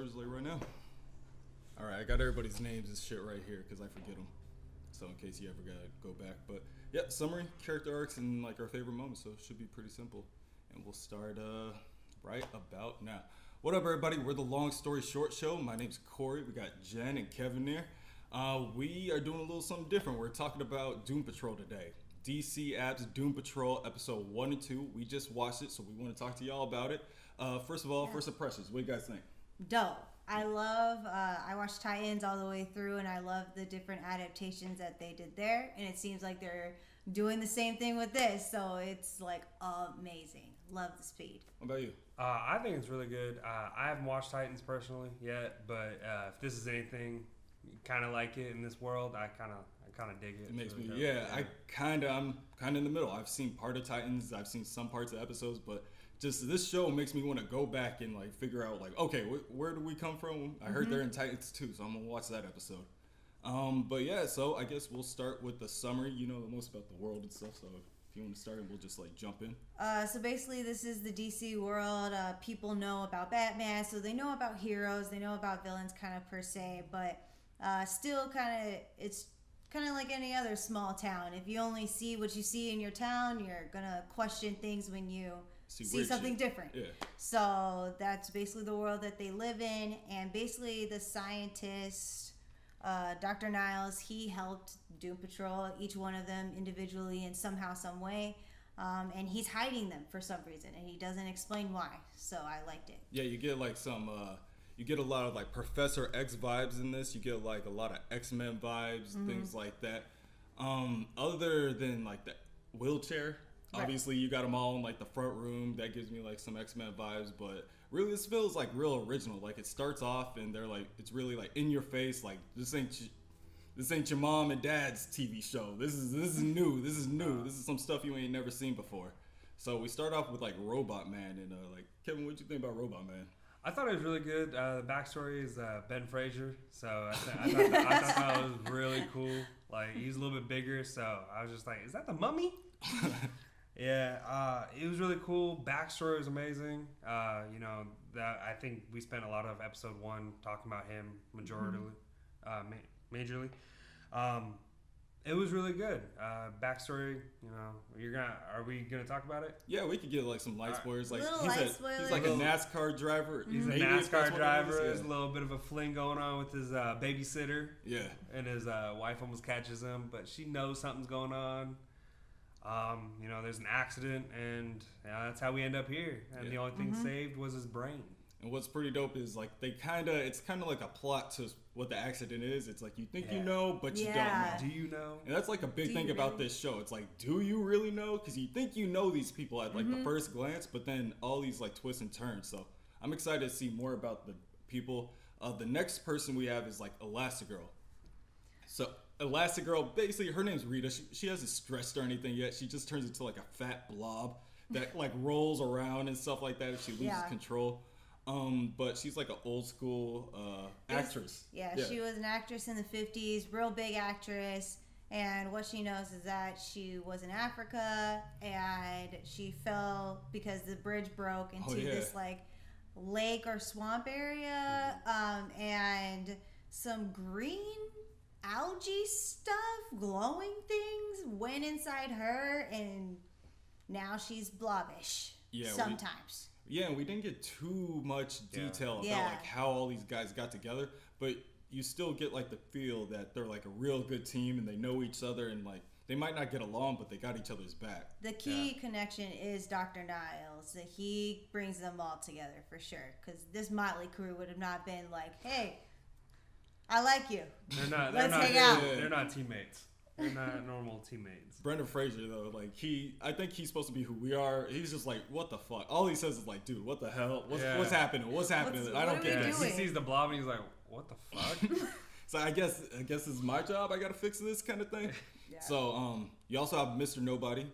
Like right now. All right, I got everybody's names and shit right here because I forget them. So in case you ever gotta go back, but yeah, summary, character arcs, and like our favorite moments. So it should be pretty simple, and we'll start right about now. What up, everybody? We're the Long Story Short Show. My name's Corey. We got Jen and Kevin there. We are doing a little something different. We're talking about Doom Patrol today. DC App's Doom Patrol episode 1 and 2. We just watched it, so we want to talk to y'all about it. First of all, first impressions. What do you guys think? Dope. I watched Titans all the way through, and I love the different adaptations that they did there, and it seems like they're doing the same thing with this, so it's like amazing. Love the speed. What about you? I think it's really good. I haven't watched Titans personally yet, but if this is anything kind of like it in this world, I kind of dig it. It makes really me, dope. yeah. I'm kind of in the middle. I've seen part of Titans. I've seen some parts of episodes, but just this show makes me want to go back and like figure out like, okay, where do we come from? I heard they're in Titans too, so I'm gonna watch that episode. But yeah, so I guess we'll start with the summary. You know the most about the world and stuff, so if you want to start, we'll just like jump in. So basically, this is the DC world. People know about Batman, so they know about heroes, they know about villains, kind of per se, but still, it's kind of like any other small town. If you only see what you see in your town, you're gonna question things when you see something different. Yeah. So that's basically the world that they live in, and basically the scientist, Dr. Niles, he helped Doom Patrol, each one of them individually in somehow, some way, and he's hiding them for some reason, and he doesn't explain why. So I liked it. Yeah, you get like some. You get a lot of like Professor X vibes in this. You get like a lot of X-Men vibes, things like that. Other than like the wheelchair. Right. Obviously, you got them all in like the front room. That gives me like some X-Men vibes, but really, this feels like real original. Like it starts off, and they're like, it's really like in your face. Like this ain't your mom and dad's TV show. This is new. This is new. This is some stuff you ain't never seen before. So we start off with like Robot Man, and like Kevin, what'd you think about Robot Man? I thought it was really good. The backstory is Ben Fraser, so I thought that was really cool. Like he's a little bit bigger, so I was just like, is that the Mummy? Yeah, it was really cool. Backstory was amazing. That I think we spent a lot of episode 1 talking about him majorly. It was really good. Backstory, are we gonna talk about it? Yeah, we could get like some light spoilers. Like Spoilers. he's like a NASCAR driver. He's a Maybe NASCAR driver. Yeah. There's a little bit of a fling going on with his babysitter. Yeah. And his wife almost catches him, but she knows something's going on. There's an accident, and that's how we end up here. And the only thing saved was his brain. And what's pretty dope is like it's kind of like a plot to what the accident is. It's like you think you know, but you don't know. Do you know? And that's like a big thing about this show. It's like, do you really know? Because you think you know these people at like the first glance, but then all these like twists and turns. So I'm excited to see more about the people. The next person we have is like Elastigirl. So Elastigirl, basically her name's Rita. She hasn't stressed or anything yet. She just turns into like a fat blob that like rolls around and stuff like that if she loses control. But she's like an old school actress. Yeah, she was an actress in the 50s, real big actress. And what she knows is that she was in Africa and she fell because the bridge broke into this like lake or swamp area. And some green algae stuff, glowing things went inside her, and now she's blobbish sometimes. We didn't get too much detail about like how all these guys got together, but you still get like the feel that they're like a real good team and they know each other, and like they might not get along, but they got each other's back. The key connection is Dr. Niles. He brings them all together for sure, because this motley crew would have not been like, hey, I like you. Let's hang out. They're not teammates. They're not normal teammates. Brendan Fraser though, like I think he's supposed to be who we are. He's just like, what the fuck? All he says is like, dude, what the hell? What's happening? What's happening? I don't get this. He sees the blob and he's like, what the fuck? So I guess this is my job. I gotta fix this kind of thing. So you also have Mr. Nobody.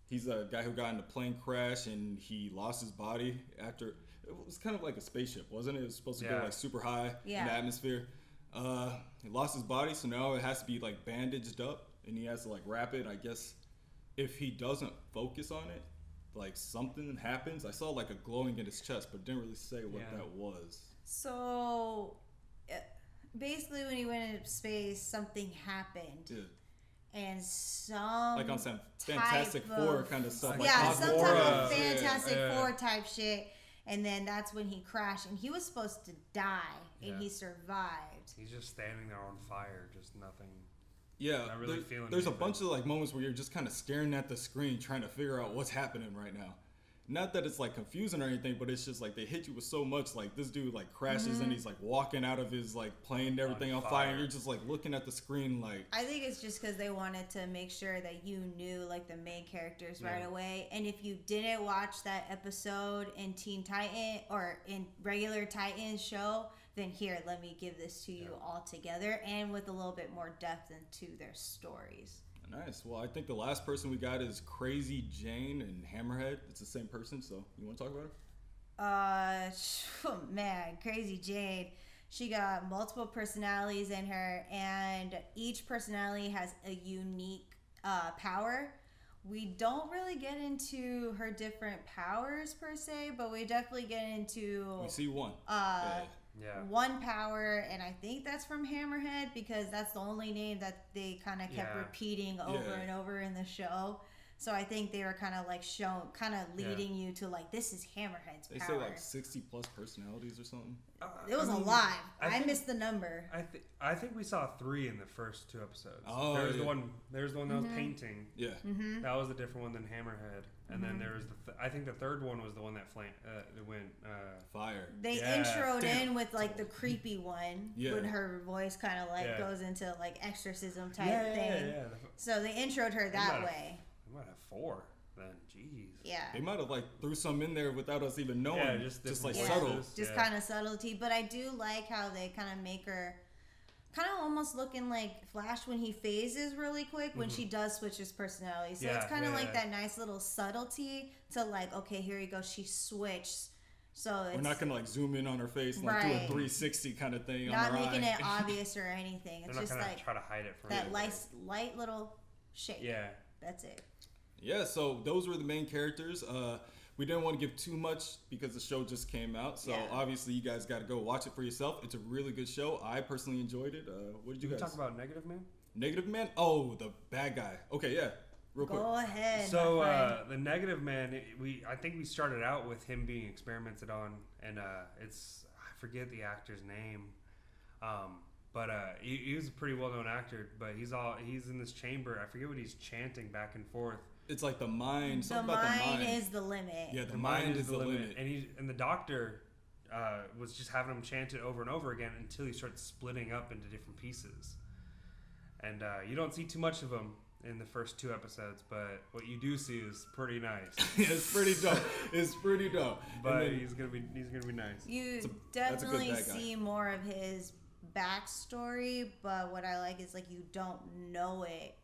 He's a guy who got in a plane crash and he lost his body after. It was kind of like a spaceship, wasn't it? It was supposed to go like super high in the atmosphere. He lost his body, so now it has to be like bandaged up, and he has to like wrap it. I guess if he doesn't focus on it, like something happens. I saw like a glowing in his chest, but it didn't really say what that was. So, basically, when he went into space, something happened. Yeah. And some like on some Fantastic Four kind of stuff. Yeah, like some type of yeah, Fantastic Four type shit. And then that's when he crashed. And he was supposed to die. And he survived. He's just standing there on fire. Just nothing. Yeah, not really feeling there's anything. A bunch of like moments where you're just kind of staring at the screen trying to figure out what's happening right now. Not that it's like confusing or anything, but it's just like they hit you with so much. Like this dude like crashes and he's like walking out of his like plane, everything on fire, and you're just like looking at the screen like. I think it's just because they wanted to make sure that you knew like the main characters right away, and if you didn't watch that episode in Teen Titan or in regular Titans show, then here, let me give this to you all together and with a little bit more depth into their stories. Nice. Well, I think the last person we got is Crazy Jane and Hammerhead. It's the same person, so you want to talk about her? Man, Crazy Jane. She got multiple personalities in her, and each personality has a unique power. We don't really get into her different powers per se, but we definitely get into. We see one. One power, and I think that's from Hammerhead because that's the only name that they kind of kept repeating over and over in the show. So I think they were kind of like leading you to like, this is Hammerhead's power. They say like 60 plus personalities or something. It was a lot. I missed the number. I think we saw 3 in the first 2 episodes. Oh, there's the one that was painting. Yeah. That was a different one than Hammerhead. And then there was I think the third one was the one that went fire. They introed in with like the creepy one when her voice kind of like goes into like exorcism type thing. Yeah. So they introed her that way. We might have 4 then. Jeez. Yeah. They might have like threw some in there without us even knowing. Yeah, just like subtle. Just kind of subtlety. But I do like how they kind of make her kind of almost looking like Flash when he phases really quick when she does switch his personality. So it's kind of like that nice little subtlety to like, okay, here you go, she switched. So we're not gonna like zoom in on her face and like do a 360 kind of thing. Not on her making eye. it obvious or anything. It's just like try to hide it from that light little shake. Yeah, that's it. Yeah, so those were the main characters. We didn't want to give too much because the show just came out. So obviously you guys got to go watch it for yourself. It's a really good show. I personally enjoyed it. What did you guys talk about Negative Man? Negative Man? Oh, the bad guy. Okay, yeah. Real quick. Go ahead. So the Negative Man, I think we started out with him being experimented on, and I forget the actor's name, but he was a pretty well known actor. But he's in this chamber. I forget what he's chanting back and forth. It's like the mind. The mind is the limit. Yeah, the mind is the limit. And the doctor was just having him chant it over and over again until he starts splitting up into different pieces. And you don't see too much of him in the first 2 episodes, but what you do see is pretty nice. It's pretty dope. But then, he's gonna be nice. You definitely see more of his backstory, but what I like is like you don't know it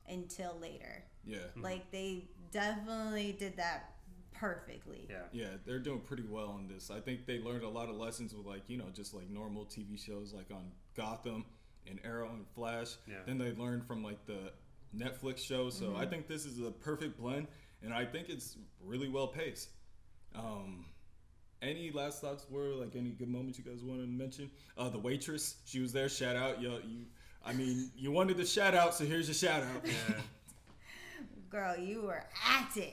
until later. Yeah. Like they definitely did that perfectly. Yeah, they're doing pretty well on this. I think they learned a lot of lessons with like, just like normal TV shows like on Gotham and Arrow and Flash. Yeah. Then they learned from like the Netflix show. So I think this is a perfect blend, and I think it's really well paced. Any last thoughts were like any good moments you guys wanted to mention? The waitress, she was there. Shout out, you wanted the shout out, so here's your shout out. Yeah. Girl, you were acting.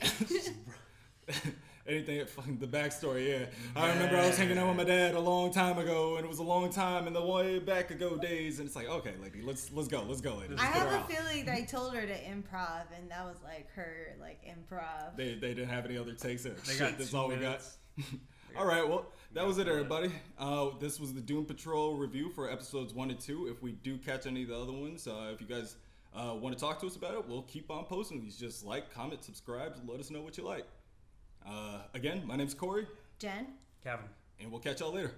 Anything, the backstory, yeah. I remember I was hanging out with my dad a long time ago, and it was a long time in the way back ago days, and it's like, okay, lady, let's go, lady. I have a feeling they told her to improv, and that was like her improv. They didn't have any other takes. That's all we got. All right, well, that was it, everybody. This was the Doom Patrol review for episodes 1 and 2. If we do catch any of the other ones, if you guys want to talk to us about it, we'll keep on posting these. Just like, comment, subscribe, let us know what you like. Again, my name's Corey. Jen. Kevin. And we'll catch y'all later.